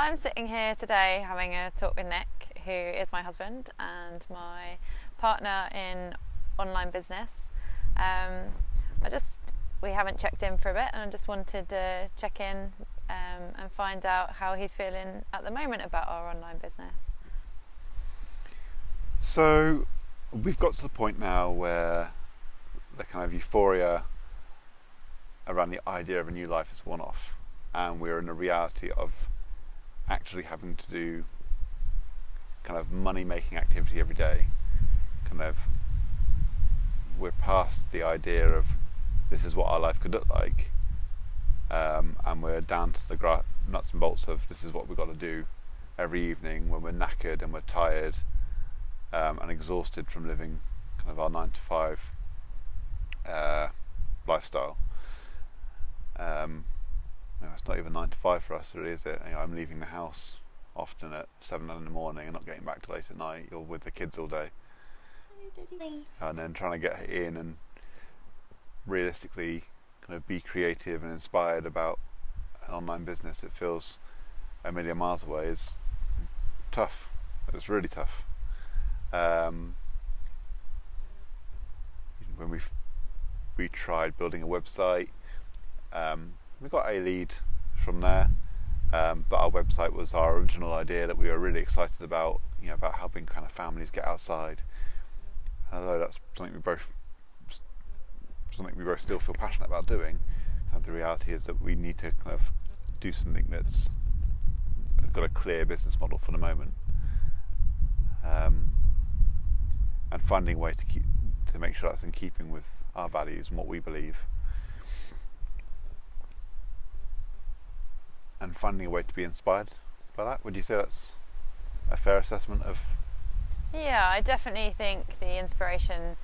I'm sitting here today having a talk with Nick, who is my husband and my partner in online business. We haven't checked in for a bit, and I just wanted to check in and find out how he's feeling at the moment about our online business. So we've got to the point now where the kind of euphoria around the idea of a new life is worn off, and we're in the reality of actually having to do kind of money-making activity every day. We're past the idea of this is what our life could look like, and we're down to the nuts and bolts of this is what we've got to do every evening when we're knackered and we're tired and exhausted from living kind of our 9 to 5 lifestyle. It's not even 9 to 5 for us, really, is it? I'm leaving the house often at 7 in the morning and not getting back till late at night. You're with the kids all day. And then trying to get in and realistically kind of be creative and inspired about an online business that feels a million miles away is tough. It's really tough. When we tried building a website, we got a lead from there, but our website was our original idea that we were really excited about, about helping kind of families get outside. Although that's something we both still feel passionate about doing, the reality is that we need to kind of do something that's got a clear business model for the moment, and finding a way to make sure that's in keeping with our values and what we believe, and finding a way to be inspired by that. Would you say that's a fair assessment of? Yeah, I definitely think the inspiration,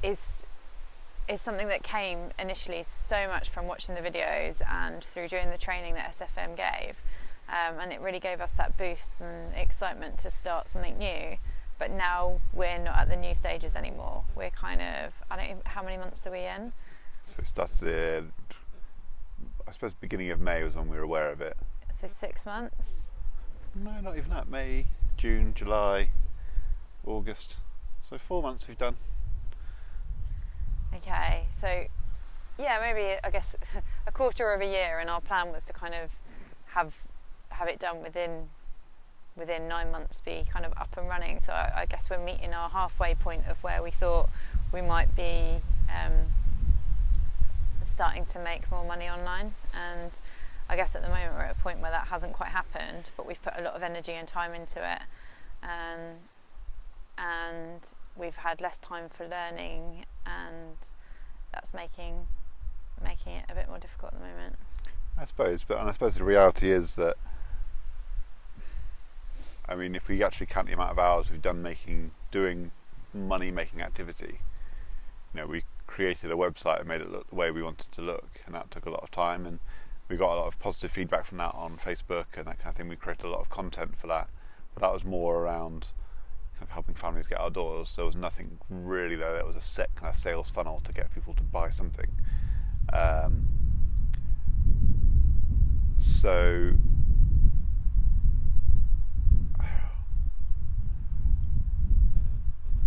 is something that came initially so much from watching the videos and through doing the training that SFM gave, and it really gave us that boost and excitement to start something new. But now we're not at the new stages anymore. We're kind of, I don't know, how many months are we in? So we started, I suppose beginning of May was when we were aware of it. So 6 months? No, not even that. May, June, July, August. So 4 months we've done. Okay, so yeah, maybe I guess a quarter of a year, and our plan was to kind of have it done within 9 months, be kind of up and running. So I guess we're meeting our halfway point of where we thought we might be starting to make more money online, and I guess at the moment we're at a point where that hasn't quite happened, but we've put a lot of energy and time into it, and we've had less time for learning, and that's making it a bit more difficult at the moment. I suppose the reality is that, I mean, if we actually count the amount of hours we've done doing money-making activity, we created a website and made it look the way we wanted to look, and that took a lot of time, and we got a lot of positive feedback from that on Facebook and that kind of thing. We created a lot of content for that, but that was more around kind of helping families get outdoors. There was nothing really there. There was a set kind of sales funnel to get people to buy something. So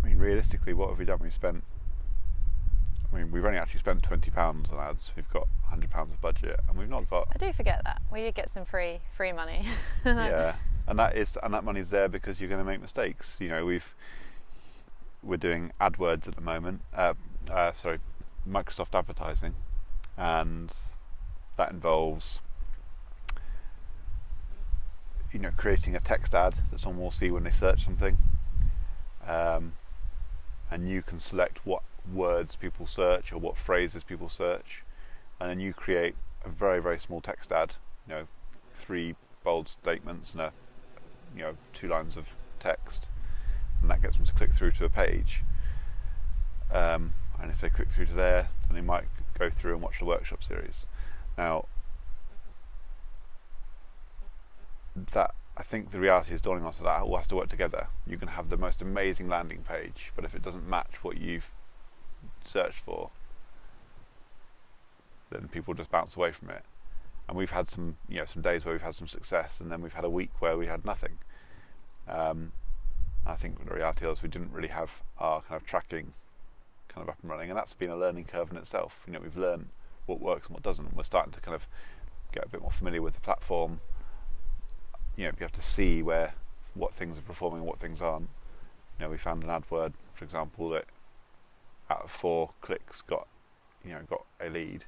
I mean, realistically, what have we done? We've only actually spent £20 on ads. We've got £100 of budget, and we've not got. I do forget that. Well, you get some free money. Yeah, and that money's there because you're going to make mistakes. We're doing AdWords at the moment. Microsoft advertising, and that involves creating a text ad that someone will see when they search something, and you can select what words people search or what phrases people search, and then you create a very, very small text ad, 3 bold statements and 2 lines of text, and that gets them to click through to a page, and if they click through to there, then they might go through and watch the workshop series. Now, that, I think the reality is dawning on us, that all has to work together. You can have the most amazing landing page, but if it doesn't match what you've searched for, then people just bounce away from it. And we've had some days where we've had some success, and then we've had a week where we had nothing. I think the reality is we didn't really have our kind of tracking kind of up and running, and that's been a learning curve in itself. We've learned what works and what doesn't, and we're starting to kind of get a bit more familiar with the platform. You have to see what things are performing and what things aren't. We found an AdWord, for example, that out of 4 clicks got a lead,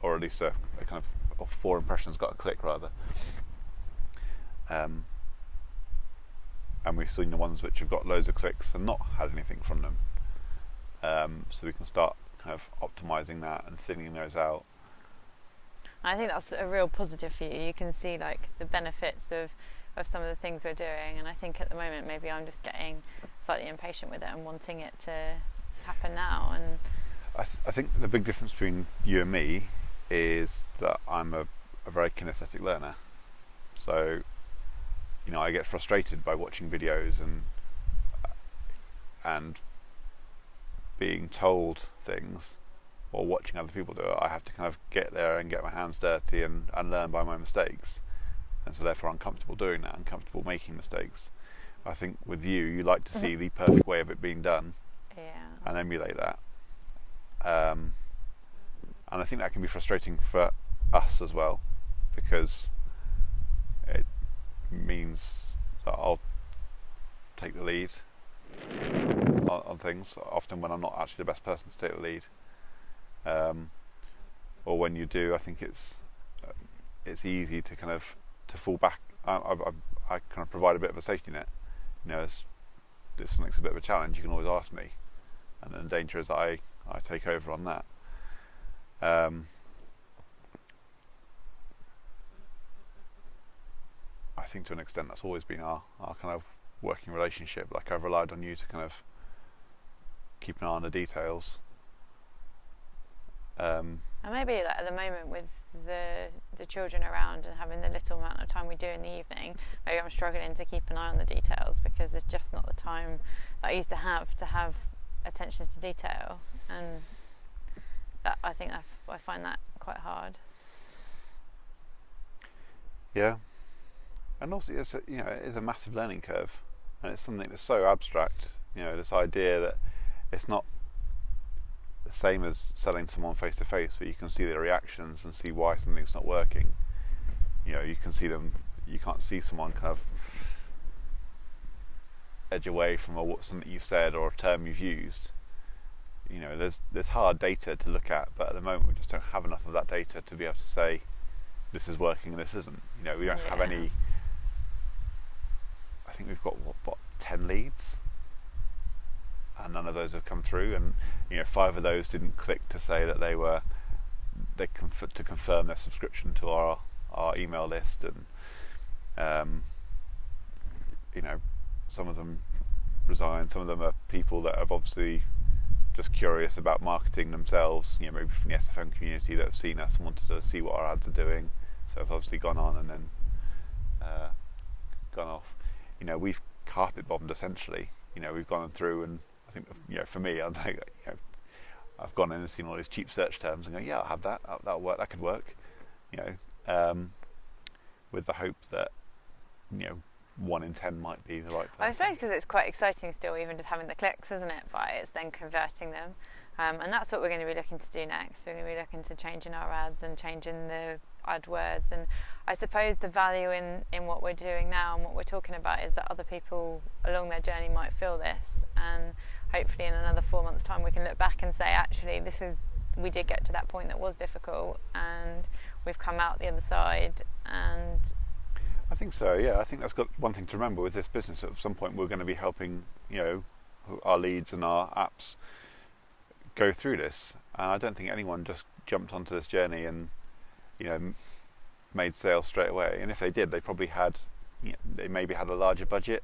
or at least a kind of 4 impressions got a click rather. And we've seen the ones which have got loads of clicks and not had anything from them. So we can start kind of optimizing that and thinning those out. I think that's a real positive for you. You can see like the benefits of some of the things we're doing, and I think at the moment maybe I'm just getting slightly impatient with it and wanting it to happen now. And I think the big difference between you and me is that I'm a very kinesthetic learner. So I get frustrated by watching videos and being told things or watching other people do it. I have to kind of get there and get my hands dirty and learn by my mistakes, and so therefore I'm comfortable doing that. I'm comfortable making mistakes. I think with you like to see the perfect way of it being done, and emulate that. And I think that can be frustrating for us as well, because it means that I'll take the lead on things, often when I'm not actually the best person to take the lead. Or when you do, I think it's easy to kind of fall back. I kind of provide a bit of a safety net. If something's a bit of a challenge, you can always ask me, and then the danger is I take over on that. I think to an extent that's always been our kind of working relationship. Like, I've relied on you to kind of keep an eye on the details. And maybe like at the moment with the children around and having the little amount of time we do in the evening, maybe I'm struggling to keep an eye on the details, because it's just not the time that I used to have attention to detail, and that I think I find that quite hard. Yeah, and also it is a massive learning curve, and it's something that's so abstract. This idea that it's not the same as selling to someone face to face, where you can see their reactions and see why something's not working. You can see them. You can't see someone kind of edge away from something you've said or a term you've used. There's hard data to look at, but at the moment we just don't have enough of that data to be able to say this is working and this isn't. We don't have any. I think we've got what 10 leads, and none of those have come through, and 5 of those didn't click to say that to confirm their subscription to our email list, and some of them resigned. Some of them are people that have obviously just curious about marketing themselves, maybe from the SFM community, that have seen us and wanted to see what our ads are doing, so have obviously gone on and then gone off. We've carpet bombed essentially. We've gone through, and I think for me, I'm like, I've gone in and seen all these cheap search terms and go, yeah, I'll have that. That'll work. That could work. With the hope that 1 in 10 might be the right person. I suppose because it's quite exciting still, even just having the clicks, isn't it? But it's then converting them, and that's what we're going to be looking to do next. We're going to be looking to changing our ads and changing the AdWords, and I suppose the value in what we're doing now and what we're talking about is that other people along their journey might feel this, and hopefully in another 4 months' time we can look back and say, actually, we did get to that point that was difficult, and we've come out the other side. And I think so, yeah. I think that's got one thing to remember with this business. At some point we're going to be helping our leads and our apps go through this, and I don't think anyone just jumped onto this journey and made sales straight away. And if they did, they probably had they maybe had a larger budget,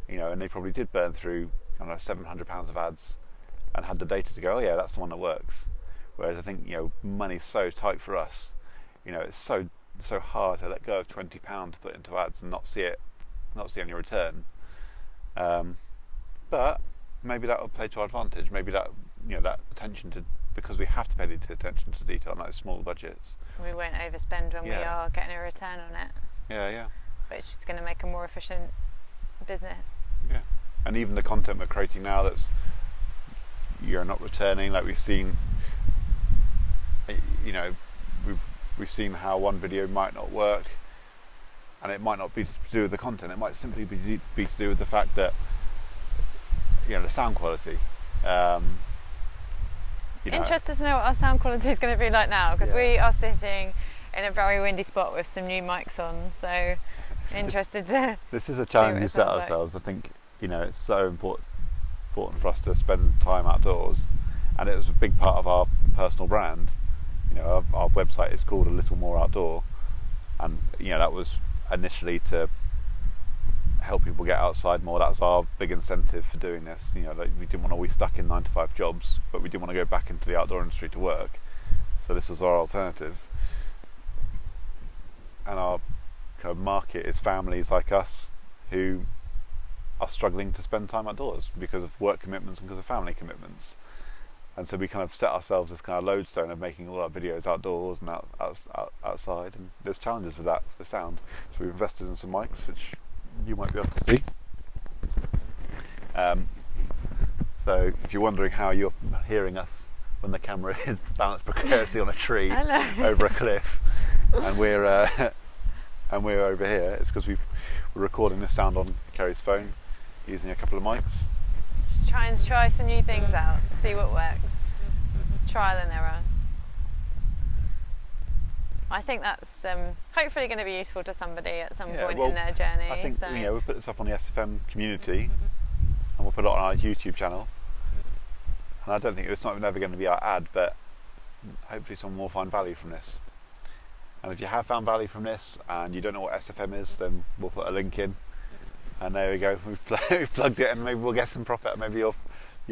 and they probably did burn through £700 of ads and had the data to go, oh yeah, that's the one that works. Whereas I think money's so tight for us, it's so hard to let go of £20 to put into ads and not see any return. But maybe that will play to our advantage. Maybe that that attention to because we have to pay attention to detail on those smaller budgets. We won't overspend when we Yeah. are getting a return on it, Yeah. which is going to make a more efficient business. Yeah. And even the content we're creating now that's you're not returning, like we've seen, you know, we've seen how one video might not work, and it might not be to do with the content. It might simply be to do with the fact that, you know, the sound quality. You know, Interested to know what our sound quality is going to be like now, because Yeah. we are sitting in a very windy spot with some new mics on, so interested to this is a what challenge it we set sounds like. ourselves. I think, you know, it's so important for us to spend time outdoors, and it was a big part of our personal brand. You know, our website is called A Little More Outdoor, and you know that was initially to help people get outside more. That was our big incentive for doing this. You know, like we didn't want to be stuck in 9-to-5 jobs, but we didn't want to go back into the outdoor industry to work. So this was our alternative, and our kind of market is families like us who are struggling to spend time outdoors because of work commitments and because of family commitments. And so we kind of set ourselves this kind of lodestone of making all our videos outdoors and outside, and there's challenges with that, the sound. So we've invested in some mics, which you might be able to see. So if you're wondering how you're hearing us when the camera is balanced precariously on a tree over a cliff, and we're over here, it's because we're recording this sound on Kerry's phone using a couple of mics. Just try some new things out, see what works. Trial and error. I think that's hopefully going to be useful to somebody at some point in their journey. I think so. you know, we'll put this up on the SFM community, and we'll put it on our YouTube channel. And I don't think it's not never going to be our ad, but hopefully someone will find value from this. And if you have found value from this and you don't know what SFM is, then we'll put a link in. And there we go. We've plugged it, and maybe we'll get some profit. Maybe you'll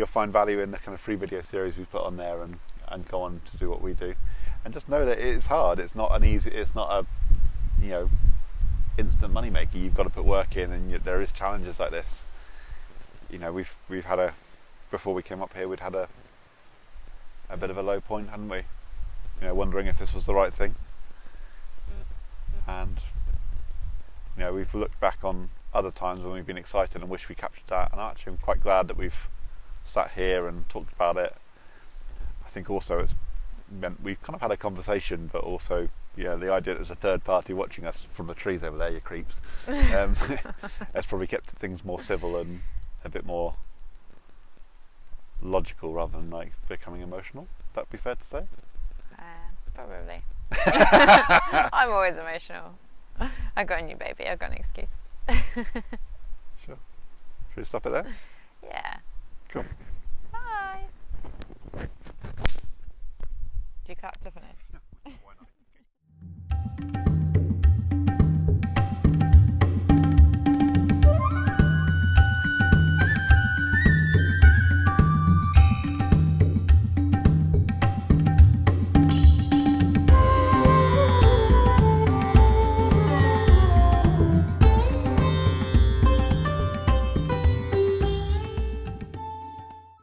find value in the kind of free video series we put on there, and go on to do what we do. And just know that it's hard. It's not a instant money maker. You've got to put work in, and there is challenges like this. You know, we've had before we came up here, we'd had a bit of a low point, hadn't we? You know, wondering if this was the right thing. And you know, we've looked back on other times when we've been excited and wish we captured that, and actually I'm quite glad that we've sat here and talked about it. I think also it's meant we've kind of had a conversation, but also, yeah, the idea that there's a third party watching us from the trees over there, you creeps, has probably kept things more civil and a bit more logical rather than like becoming emotional. That'd be fair to say? Probably. I'm always emotional. I got a new baby, I've got an excuse. Sure. Should we stop it there? Yeah. Cool. Bye. Do you cut to finish?